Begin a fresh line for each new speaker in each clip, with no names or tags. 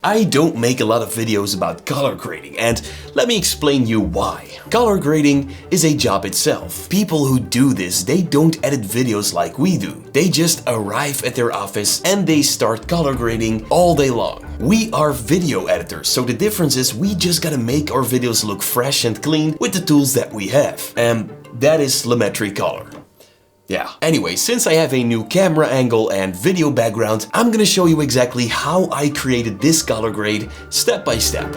I don't make a lot of videos about color grading, and let me explain you why. Color grading is a job itself. People who do this, they don't edit videos like we do. They just arrive at their office and they start color grading all day long. We are video editors, so the difference is we just gotta make our videos look fresh and clean with the tools that we have. And that is Lumetri Color. Yeah. Anyway, since I have a new camera angle and video background, I'm gonna show you exactly how I created this color grade step by step.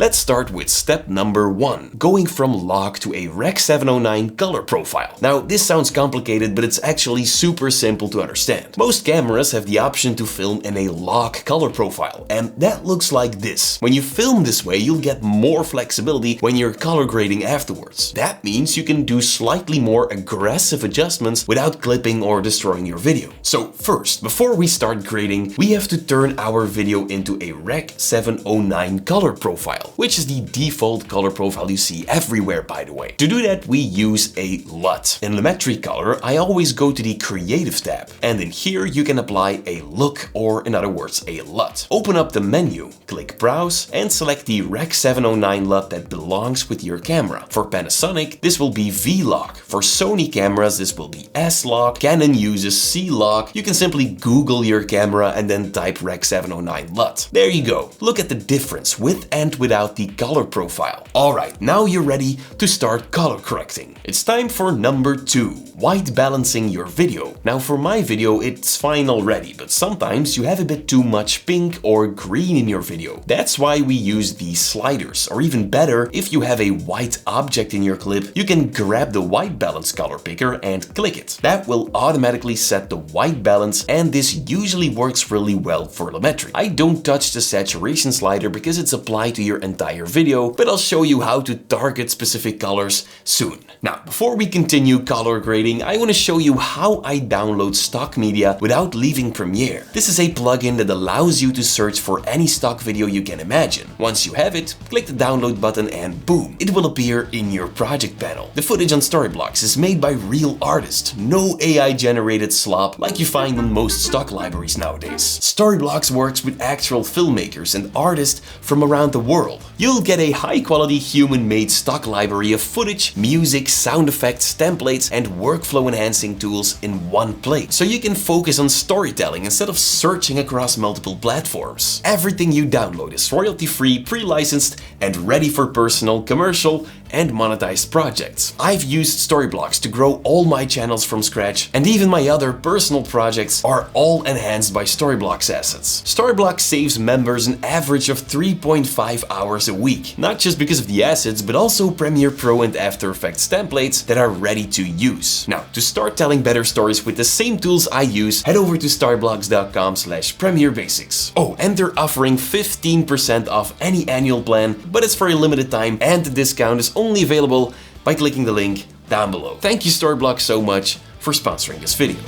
Let's start with step number 1, going from log to a Rec. 709 color profile. Now, this sounds complicated, but it's actually super simple to understand. Most cameras have the option to film in a log color profile, and that looks like this. When you film this way, you'll get more flexibility when you're color grading afterwards. That means you can do slightly more aggressive adjustments without clipping or destroying your video. So first, before we start grading, we have to turn our video into a Rec. 709 color profile, which is the default color profile you see everywhere, by the way. To do that, we use a LUT. In Lumetri Color, I always go to the Creative tab, and in here you can apply a look, or in other words, a LUT. Open up the menu, click Browse, and select the Rec. 709 LUT that belongs with your camera. For Panasonic, this will be V-Log. For Sony cameras, this will be S-Log. Canon uses C-Log. You can simply Google your camera and then type Rec. 709 LUT. There you go. Look at the difference with and without the color profile. Alright, now you're ready to start color correcting. It's time for number 2, white balancing your video. Now for my video it's fine already, but sometimes you have a bit too much pink or green in your video. That's why we use these sliders, or even better, if you have a white object in your clip, you can grab the white balance color picker and click it. That will automatically set the white balance, and this usually works really well for Lumetri. I don't touch the saturation slider because it's applied to your entire video, but I'll show you how to target specific colors soon. Now, before we continue color grading, I want to show you how I download stock media without leaving Premiere. This is a plugin that allows you to search for any stock video you can imagine. Once you have it, click the download button and boom, it will appear in your project panel. The footage on Storyblocks is made by real artists, no AI generated slop like you find on most stock libraries nowadays. Storyblocks works with actual filmmakers and artists from around the world. You'll get a high-quality human-made stock library of footage, music, sound effects, templates, and workflow-enhancing tools in one place, so you can focus on storytelling instead of searching across multiple platforms. Everything you download is royalty-free, pre-licensed, and ready for personal, commercial, and monetized projects. I've used Storyblocks to grow all my channels from scratch, and even my other personal projects are all enhanced by Storyblocks assets. Storyblocks saves members an average of 3.5 hours a week, not just because of the assets, but also Premiere Pro and After Effects templates that are ready to use. Now, to start telling better stories with the same tools I use, head over to storyblocks.com/premierebasics. Oh, and they're offering 15% off any annual plan, but it's for a limited time, and the discount is only available by clicking the link down below. Thank you Storyblocks so much for sponsoring this video.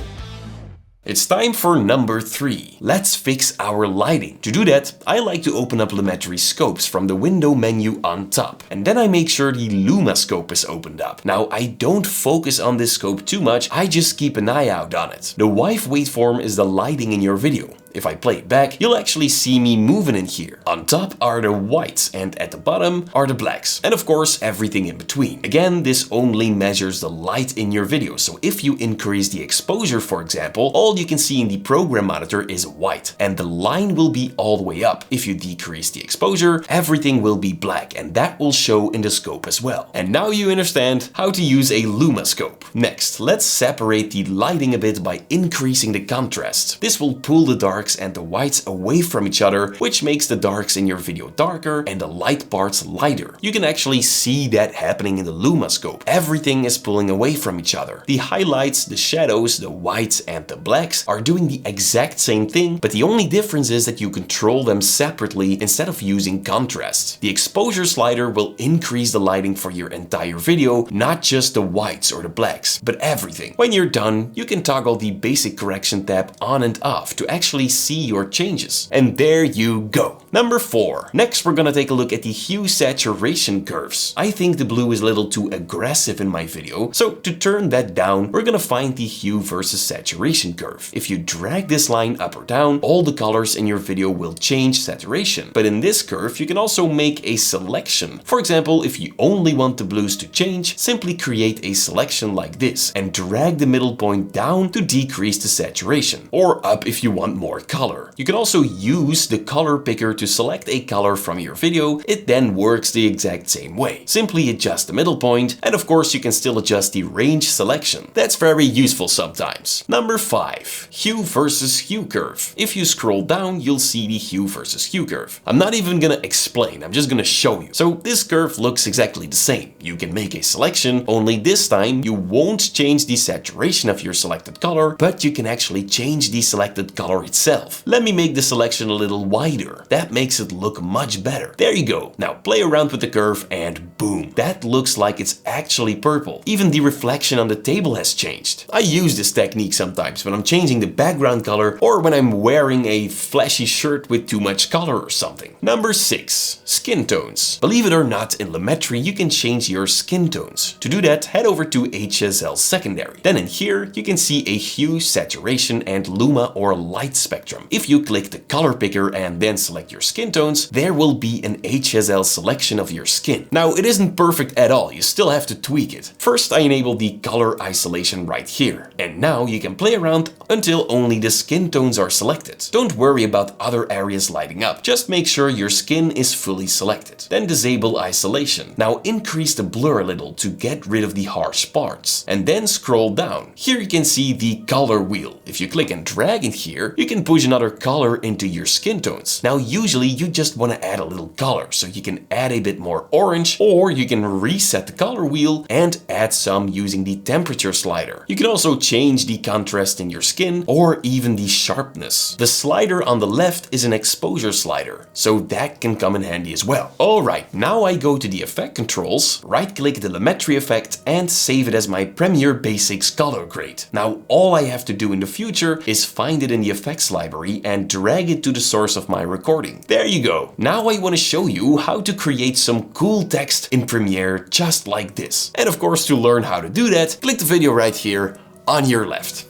It's time for number 3. Let's fix our lighting. To do that, I like to open up Lumetri scopes from the window menu on top. And then I make sure the Luma scope is opened up. Now, I don't focus on this scope too much, I just keep an eye out on it. The wife waveform is the lighting in your video. If I play it back, you'll actually see me moving in here. On top are the whites, and at the bottom are the blacks. And of course, everything in between. Again, this only measures the light in your video, so if you increase the exposure, for example, all you can see in the program monitor is white, and the line will be all the way up. If you decrease the exposure, everything will be black, and that will show in the scope as well. And now you understand how to use a Luma scope. Next, let's separate the lighting a bit by increasing the contrast. This will pull the dark and the whites away from each other, which makes the darks in your video darker and the light parts lighter. You can actually see that happening in the Luma scope. Everything is pulling away from each other. The highlights, the shadows, the whites and the blacks are doing the exact same thing, but the only difference is that you control them separately instead of using contrast. The exposure slider will increase the lighting for your entire video, not just the whites or the blacks, but everything. When you're done, you can toggle the basic correction tab on and off to actually see your changes. And there you go. Number 4. Next, we're gonna take a look at the hue saturation curves. I think the blue is a little too aggressive in my video, so to turn that down, we're gonna find the hue versus saturation curve. If you drag this line up or down, all the colors in your video will change saturation. But in this curve, you can also make a selection. For example, if you only want the blues to change, simply create a selection like this and drag the middle point down to decrease the saturation, or up if you want more color. You can also use the color picker to select a color from your video. It then works the exact same way. Simply adjust the middle point, and of course you can still adjust the range selection. That's very useful sometimes. Number 5. Hue versus hue curve. If you scroll down, you'll see the hue versus hue curve. I'm not even gonna explain, I'm just gonna show you. So this curve looks exactly the same. You can make a selection, only this time you won't change the saturation of your selected color, but you can actually change the selected color itself. Let me make the selection a little wider. That makes it look much better. There you go. Now play around with the curve and boom. That looks like it's actually purple. Even the reflection on the table has changed. I use this technique sometimes when I'm changing the background color or when I'm wearing a flashy shirt with too much color or something. Number 6. Skin tones. Believe it or not, in Lumetri you can change your skin tones. To do that, head over to HSL secondary. Then in here you can see a hue, saturation and luma or light spectrum. If you click the color picker and then select your skin tones, there will be an HSL selection of your skin. Now it isn't perfect at all, you still have to tweak it. First I enable the color isolation right here. And now you can play around until only the skin tones are selected. Don't worry about other areas lighting up, just make sure your skin is fully selected. Then disable isolation. Now increase the blur a little to get rid of the harsh parts. And then scroll down. Here you can see the color wheel. If you click and drag in here, you can push another color into your skin tones. Now usually you just want to add a little color, so you can add a bit more orange, or you can reset the color wheel and add some using the temperature slider. You can also change the contrast in your skin or even the sharpness. The slider on the left is an exposure slider, so that can come in handy as well. Alright, now I go to the effect controls, right click the Lumetri effect and save it as my Premiere Basics color grade. Now all I have to do in the future is find it in the effects library and drag it to the source of my recording. There you go. Now I want to show you how to create some cool text in Premiere just like this. And of course, to learn how to do that, click the video right here on your left.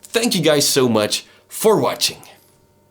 Thank you guys so much for watching.